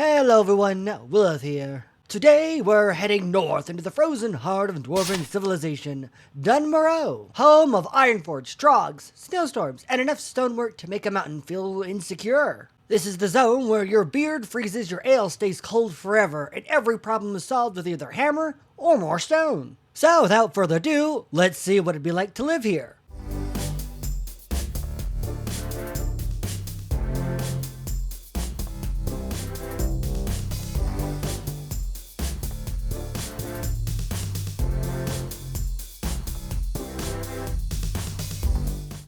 Hello everyone, Willith here. Today we're heading north into the frozen heart of dwarven civilization, Dun Morogh, home of ironforge, trogs, snowstorms, and enough stonework to make a mountain feel insecure. This is the zone where your beard freezes, your ale stays cold forever, and every problem is solved with either hammer or more stone. So without further ado, let's see what it'd be like to live here.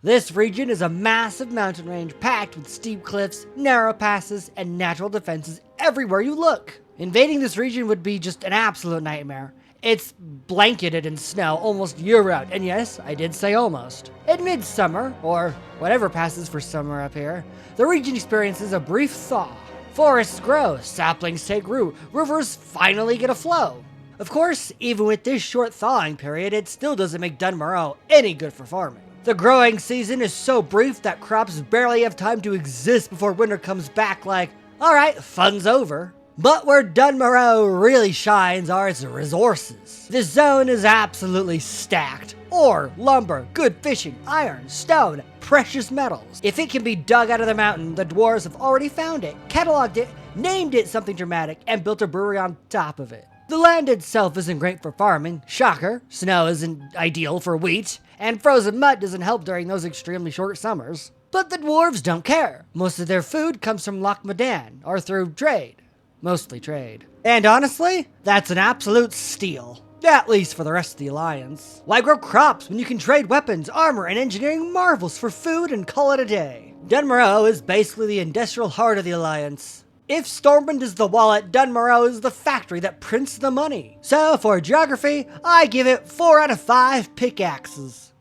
This region is a massive mountain range packed with steep cliffs, narrow passes, and natural defenses everywhere you look. Invading this region would be just an absolute nightmare. It's blanketed in snow almost year-round, and yes, I did say almost. In midsummer, or whatever passes for summer up here, the region experiences a brief thaw. Forests grow, saplings take root, rivers finally get a flow. Of course, even with this short thawing period, it still doesn't make Dun Morogh any good for farming. The growing season is so brief that crops barely have time to exist before winter comes back like, alright, fun's over. But where Dun Morogh really shines are its resources. This zone is absolutely stacked. Ore, lumber, good fishing, iron, stone, precious metals. If it can be dug out of the mountain, the dwarves have already found it, cataloged it, named it something dramatic, and built a brewery on top of it. The land itself isn't great for farming, shocker, snow isn't ideal for wheat, and frozen mud doesn't help during those extremely short summers. But the dwarves don't care. Most of their food comes from Loch Modan, or through trade. Mostly trade. And honestly, that's an absolute steal. At least for the rest of the Alliance. Why grow crops when you can trade weapons, armor, and engineering marvels for food and call it a day? Dun Morogh is basically the industrial heart of the Alliance. If Stormwind is the wallet, Dun Morogh is the factory that prints the money. So for geography, I give it 4 out of 5 pickaxes.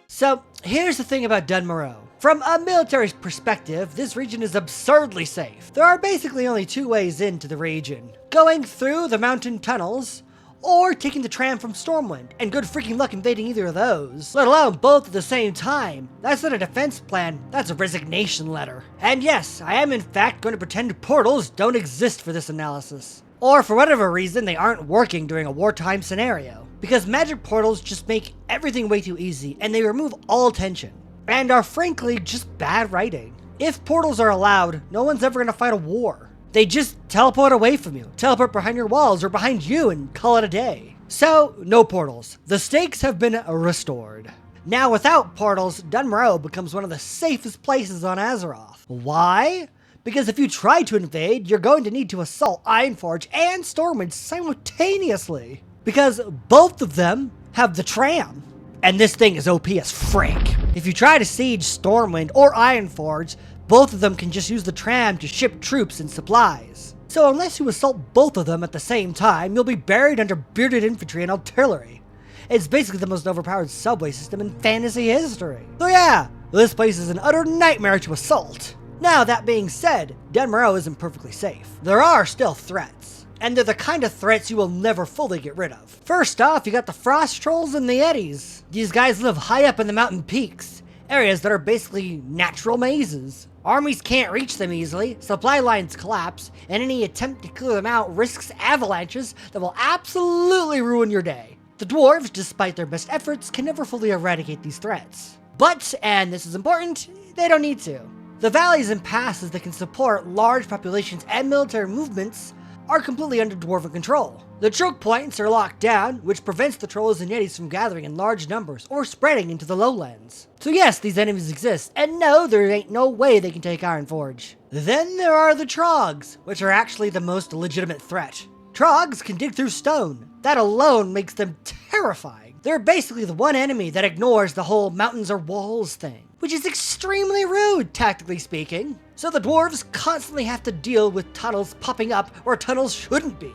So here's the thing about Dun Morogh. From a military perspective, this region is absurdly safe. There are basically only 2 ways into the region. Going through the mountain tunnels, or taking the tram from Stormwind, and good freaking luck invading either of those, let alone both at the same time. That's not a defense plan, that's a resignation letter. And yes, I am in fact going to pretend portals don't exist for this analysis. Or for whatever reason, they aren't working during a wartime scenario. Because magic portals just make everything way too easy, and they remove all tension. And are frankly just bad writing. If portals are allowed, no one's ever gonna fight a war. They just teleport away from you, teleport behind your walls or behind you and call it a day. So, no portals. The stakes have been restored. Now without portals, Dun Morogh becomes one of the safest places on Azeroth. Why? Because if you try to invade, you're going to need to assault Ironforge and Stormwind simultaneously. Because both of them have the tram. And this thing is OP as frick. If you try to siege Stormwind or Ironforge, both of them can just use the tram to ship troops and supplies. So unless you assault both of them at the same time, you'll be buried under bearded infantry and artillery. It's basically the most overpowered subway system in fantasy history. So yeah, this place is an utter nightmare to assault. Now that being said, Dun Morogh isn't perfectly safe. There are still threats. And they're the kind of threats you will never fully get rid of. First off, you got the frost trolls and the eddies. These guys live high up in the mountain peaks, areas that are basically natural mazes. Armies can't reach them easily, supply lines collapse, and any attempt to clear them out risks avalanches that will absolutely ruin your day. The dwarves, despite their best efforts, can never fully eradicate these threats. But, and this is important, they don't need to. The valleys and passes that can support large populations and military movements are completely under dwarven control. The choke points are locked down, which prevents the trolls and yetis from gathering in large numbers or spreading into the lowlands. So yes, these enemies exist, and no, there ain't no way they can take Ironforge. Then there are the trogs, which are actually the most legitimate threat. Trogs can dig through stone. That alone makes them terrifying. They're basically the one enemy that ignores the whole mountains are walls thing, which is extremely rude, tactically speaking. So the dwarves constantly have to deal with tunnels popping up where tunnels shouldn't be.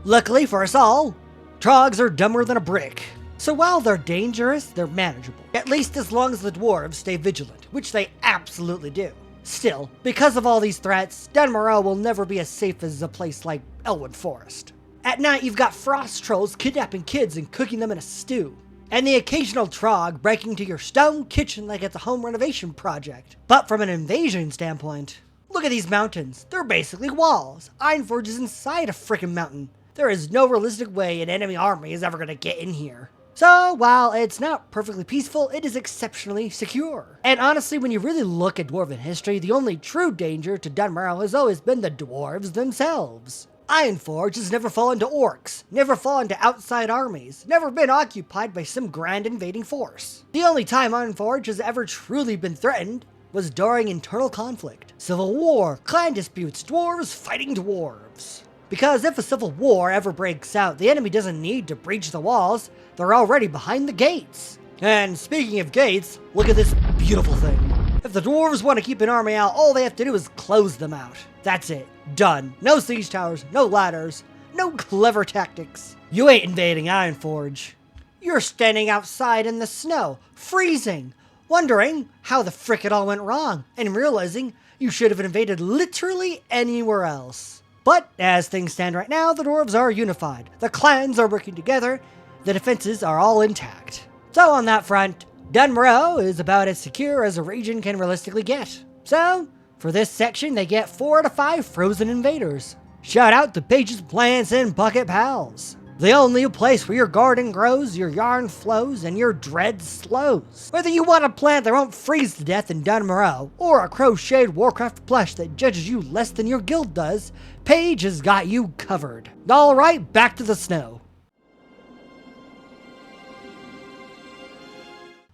Luckily for us all, trogs are dumber than a brick. So while they're dangerous, they're manageable. At least as long as the dwarves stay vigilant, which they absolutely do. Still, because of all these threats, Dun Morogh will never be as safe as a place like Elwyn Forest. At night, you've got frost trolls kidnapping kids and cooking them in a stew. and the occasional trog breaking into your stone kitchen like it's a home renovation project. But from an invasion standpoint, look at these mountains. They're basically walls. Ironforge is inside a frickin' mountain. There is no realistic way an enemy army is ever gonna get in here. So, while it's not perfectly peaceful, it is exceptionally secure. And honestly, when you really look at Dwarven history, the only true danger to Dun Morogh has always been the dwarves themselves. Ironforge has never fallen to orcs, never fallen to outside armies, never been occupied by some grand invading force. The only time Ironforge has ever truly been threatened was during internal conflict. Civil war, clan disputes, dwarves fighting dwarves. Because if a civil war ever breaks out, the enemy doesn't need to breach the walls, they're already behind the gates. And speaking of gates, look at this beautiful thing. If the dwarves want to keep an army out, all they have to do is close them out. That's it. Done. No siege towers, no ladders, no clever tactics. You ain't invading Ironforge. You're standing outside in the snow, freezing, wondering how the frick it all went wrong, and realizing you should have invaded literally anywhere else. But as things stand right now, the dwarves are unified. The clans are working together. The defenses are all intact. So on that front, Dun Morogh is about as secure as a region can realistically get. So, for this section, they get 4 out of 5 frozen invaders. Shout out to Paige's Plants and Bucket Pals. The only place where your garden grows, your yarn flows, and your dread slows. Whether you want a plant that won't freeze to death in Dun Morogh, or a crocheted Warcraft plush that judges you less than your guild does, Paige has got you covered. Alright, back to the snow.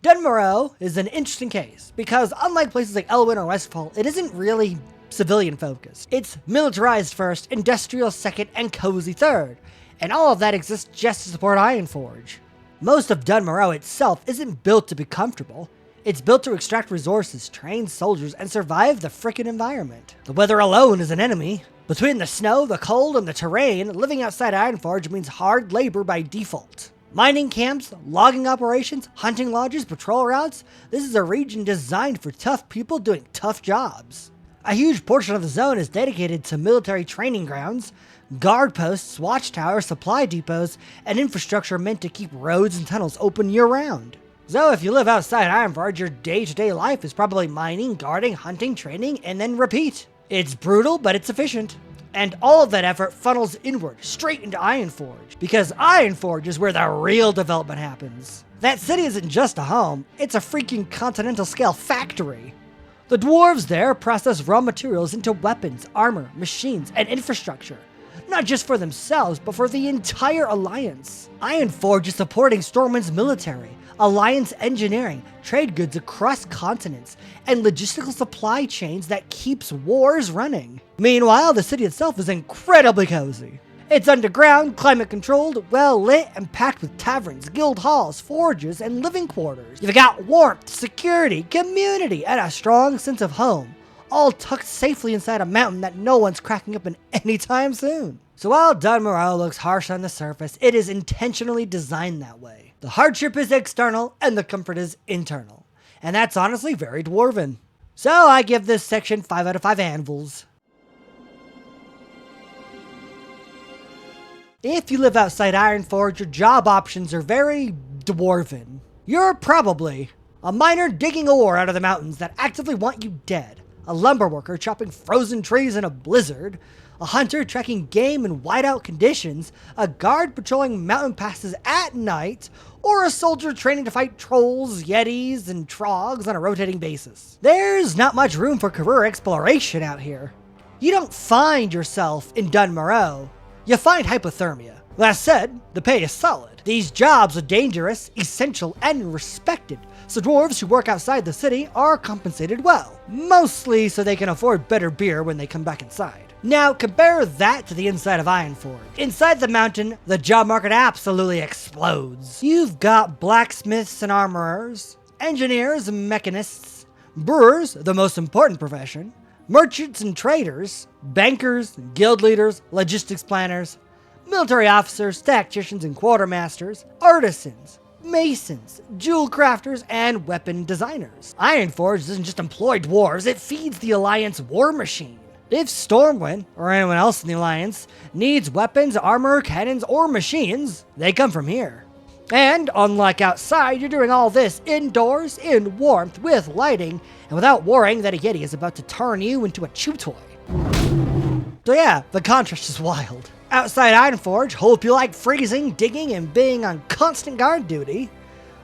Dun Morogh is an interesting case, because unlike places like Elwyn or Westfall, it isn't really civilian focused. It's militarized first, industrial second, and cozy third, and all of that exists just to support Ironforge. Most of Dun Morogh itself isn't built to be comfortable. It's built to extract resources, train soldiers, and survive the frickin' environment. The weather alone is an enemy. Between the snow, the cold, and the terrain, living outside Ironforge means hard labor by default. Mining camps, logging operations, hunting lodges, patrol routes, this is a region designed for tough people doing tough jobs. A huge portion of the zone is dedicated to military training grounds, guard posts, watchtowers, supply depots, and infrastructure meant to keep roads and tunnels open year-round. So if you live outside Ironforge, your day-to-day life is probably mining, guarding, hunting, training, and then repeat. It's brutal, but it's efficient. And all of that effort funnels inward, straight into Ironforge, because Ironforge is where the real development happens. That city isn't just a home, it's a freaking continental-scale factory. The dwarves there process raw materials into weapons, armor, machines, and infrastructure. Not just for themselves, but for the entire Alliance. Ironforge is supporting Stormwind's military, Alliance engineering, trade goods across continents, and logistical supply chains that keeps wars running. Meanwhile, the city itself is incredibly cozy. It's underground, climate-controlled, well-lit, and packed with taverns, guild halls, forges, and living quarters. You've got warmth, security, community, and a strong sense of home, all tucked safely inside a mountain that no one's cracking up in anytime soon. So while Dun Morogh looks harsh on the surface, it is intentionally designed that way. The hardship is external, and the comfort is internal. And that's honestly very dwarven. So I give this section 5 out of 5 anvils. If you live outside Ironforge, your job options are very dwarven. You're probably a miner digging ore out of the mountains that actively want you dead, a lumber worker chopping frozen trees in a blizzard, a hunter tracking game in whiteout conditions, a guard patrolling mountain passes at night, or a soldier training to fight trolls, yetis, and trogs on a rotating basis. There's not much room for career exploration out here. You don't find yourself in Dun Morogh, you find hypothermia. That said, the pay is solid. These jobs are dangerous, essential, and respected, so dwarves who work outside the city are compensated well, mostly so they can afford better beer when they come back inside. Now, compare that to the inside of Ironforge. Inside the mountain, the job market absolutely explodes. You've got blacksmiths and armorers, engineers and mechanists, brewers, the most important profession, merchants and traders, bankers, guild leaders, logistics planners, military officers, tacticians and quartermasters, artisans, masons, jewel crafters, and weapon designers. Ironforge doesn't just employ dwarves, it feeds the Alliance war machine. If Stormwind, or anyone else in the Alliance, needs weapons, armor, cannons, or machines, they come from here. And unlike outside, you're doing all this indoors, in warmth, with lighting, and without worrying that a Yeti is about to turn you into a chew toy. So yeah, the contrast is wild. Outside Ironforge, hope you like freezing, digging, and being on constant guard duty.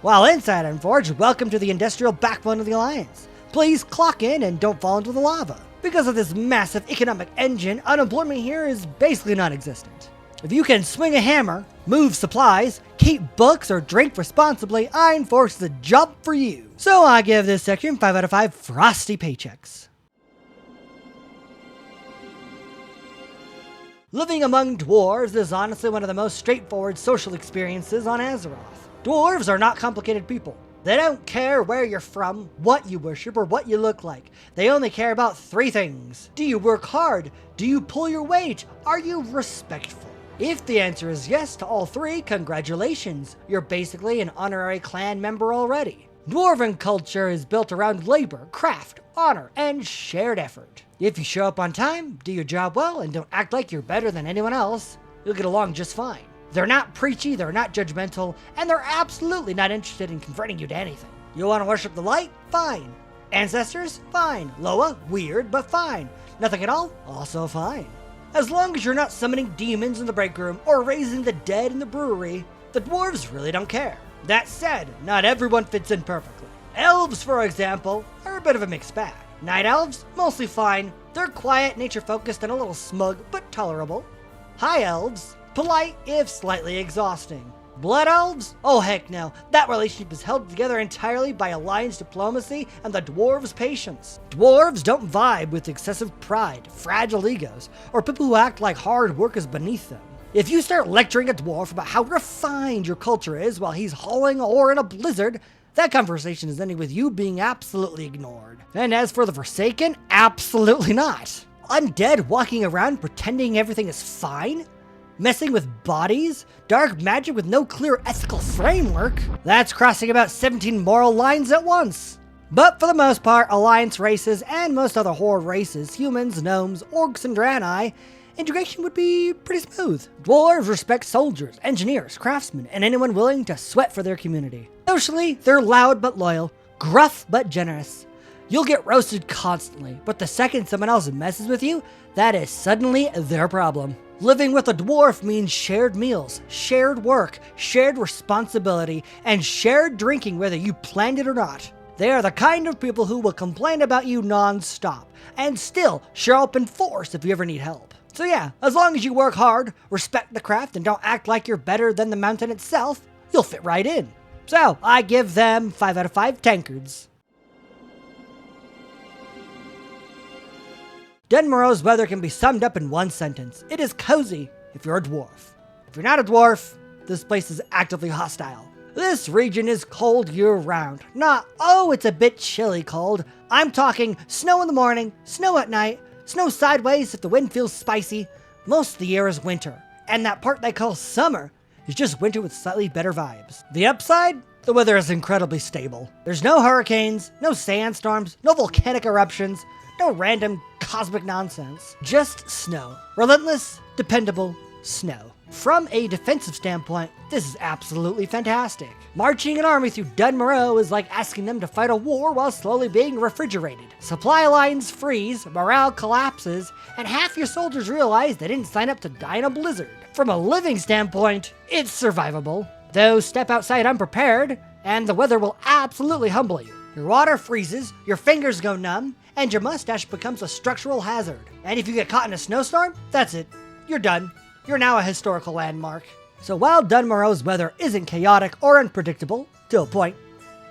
While inside Ironforge, welcome to the industrial backbone of the Alliance. Please clock in and don't fall into the lava. Because of this massive economic engine, unemployment here is basically non-existent. If you can swing a hammer, move supplies, keep books, or drink responsibly, Ironforge is the job for you. So I give this section 5 out of 5 frosty paychecks. Living among dwarves is honestly one of the most straightforward social experiences on Azeroth. Dwarves are not complicated people. They don't care where you're from, what you worship, or what you look like. They only care about 3 things. Do you work hard? Do you pull your weight? Are you respectful? If the answer is yes to all 3, congratulations. You're basically an honorary clan member already. Dwarven culture is built around labor, craft, honor, and shared effort. If you show up on time, do your job well, and don't act like you're better than anyone else, you'll get along just fine. They're not preachy, they're not judgmental, and they're absolutely not interested in converting you to anything. You want to worship the light? Fine. Ancestors? Fine. Loa? Weird, but fine. Nothing at all? Also fine. As long as you're not summoning demons in the break room or raising the dead in the brewery, the dwarves really don't care. That said, not everyone fits in perfectly. Elves, for example, are a bit of a mixed bag. Night elves? Mostly fine. They're quiet, nature-focused, and a little smug, but tolerable. High elves? Polite, if slightly exhausting. Blood elves? Oh heck no. That relationship is held together entirely by alliance diplomacy and the dwarves' patience. Dwarves don't vibe with excessive pride, fragile egos, or people who act like hard work is beneath them. If you start lecturing a dwarf about how refined your culture is while he's hauling ore in a blizzard, that conversation is ending with you being absolutely ignored. And as for the Forsaken, absolutely not. Undead walking around pretending everything is fine? Messing with bodies? Dark magic with no clear ethical framework? That's crossing about 17 moral lines at once. But for the most part, Alliance races and most other Horde races, humans, gnomes, orcs, and Draenei, integration would be pretty smooth. Dwarves respect soldiers, engineers, craftsmen, and anyone willing to sweat for their community. Socially, they're loud but loyal, gruff but generous. You'll get roasted constantly, but the second someone else messes with you, that is suddenly their problem. Living with a dwarf means shared meals, shared work, shared responsibility, and shared drinking whether you planned it or not. They are the kind of people who will complain about you non-stop, and still show up in force if you ever need help. So yeah, as long as you work hard, respect the craft, and don't act like you're better than the mountain itself, you'll fit right in. So I give them 5 out of 5 tankards. Dun Morogh's weather can be summed up in one sentence. It is cozy if you're a dwarf. If you're not a dwarf, this place is actively hostile. This region is cold year-round. Not, oh, it's a bit chilly cold. I'm talking snow in the morning, snow at night, snow sideways if the wind feels spicy. Most of the year is winter, and that part they call summer is just winter with slightly better vibes. The upside? The weather is incredibly stable. There's no hurricanes, no sandstorms, no volcanic eruptions, no random cosmic nonsense. Just snow. Relentless, dependable snow. From a defensive standpoint, this is absolutely fantastic. Marching an army through Dun Morogh is like asking them to fight a war while slowly being refrigerated. Supply lines freeze, morale collapses, and half your soldiers realize they didn't sign up to die in a blizzard. From a living standpoint, it's survivable. Though step outside unprepared, and the weather will absolutely humble you. Your water freezes, your fingers go numb, and your mustache becomes a structural hazard. And if you get caught in a snowstorm, that's it. You're done. You're now a historical landmark. So while Dun Morogh's weather isn't chaotic or unpredictable, to a point,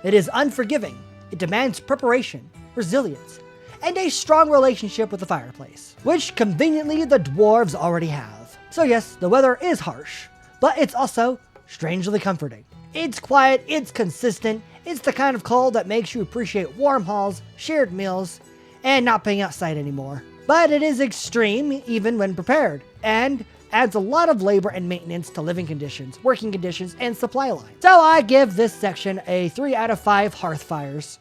it is unforgiving. It demands preparation, resilience, and a strong relationship with the fireplace, which conveniently the dwarves already have. So yes, the weather is harsh, but it's also strangely comforting. It's quiet, it's consistent, it's the kind of cold that makes you appreciate warm halls, shared meals, and not being outside anymore. But it is extreme even when prepared, and adds a lot of labor and maintenance to living conditions, working conditions, and supply lines. So I give this section a 3 out of 5 hearth fires.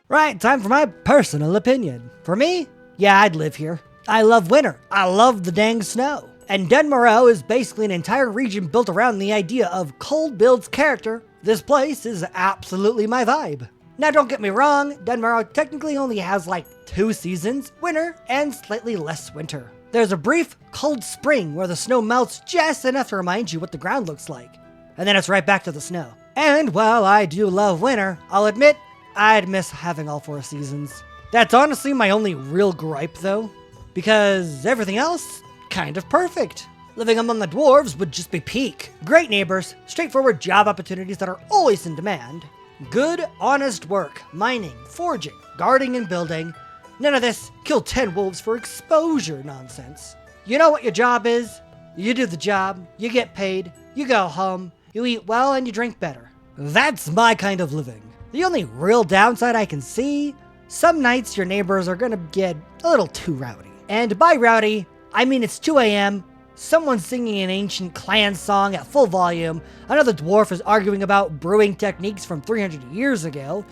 Right, time for my personal opinion. For me, yeah, I'd live here. I love winter. I love the dang snow. And Dun Morogh is basically an entire region built around the idea of cold builds character. This place is absolutely my vibe. Now don't get me wrong, Dun Morogh technically only has like 2 seasons, winter and slightly less winter. There's a brief cold spring where the snow melts just enough to remind you what the ground looks like. And then it's right back to the snow. And while I do love winter, I'll admit, I'd miss having all 4 seasons. That's honestly my only real gripe though, because everything else, kind of perfect. Living among the dwarves would just be peak. Great neighbors, straightforward job opportunities that are always in demand, good, honest work, mining, forging, guarding and building. None of this kill 10 wolves for exposure nonsense. You know what your job is? You do the job, you get paid, you go home, you eat well and you drink better. That's my kind of living. The only real downside I can see, some nights your neighbors are gonna get a little too rowdy. And by rowdy, I mean it's 2 a.m., someone's singing an ancient clan song at full volume, another dwarf is arguing about brewing techniques from 300 years ago,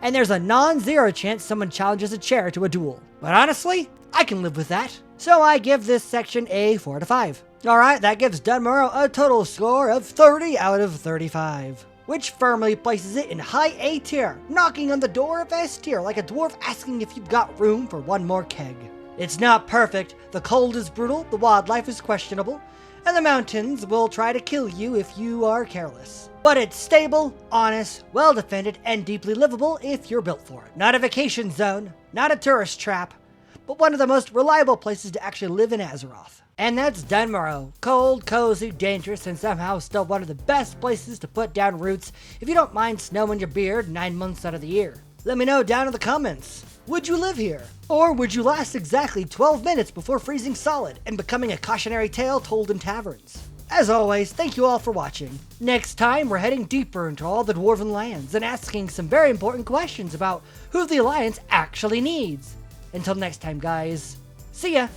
and there's a non-zero chance someone challenges a chair to a duel. But honestly, I can live with that. So I give this section a 4 out of 5. Alright, that gives Dun Morogh a total score of 30 out of 35. Which firmly places it in high A tier, knocking on the door of S tier like a dwarf asking if you've got room for one more keg. It's not perfect, the cold is brutal, the wildlife is questionable, and the mountains will try to kill you if you are careless. But it's stable, honest, well defended, and deeply livable if you're built for it. Not a vacation zone, not a tourist trap, but one of the most reliable places to actually live in Azeroth. And that's Dun Morogh. Cold, cozy, dangerous, and somehow still one of the best places to put down roots if you don't mind snow in your beard 9 months out of the year. Let me know down in the comments. Would you live here? Or would you last exactly 12 minutes before freezing solid and becoming a cautionary tale told in taverns? As always, thank you all for watching. Next time, we're heading deeper into all the Dwarven lands and asking some very important questions about who the Alliance actually needs. Until next time, guys. See ya!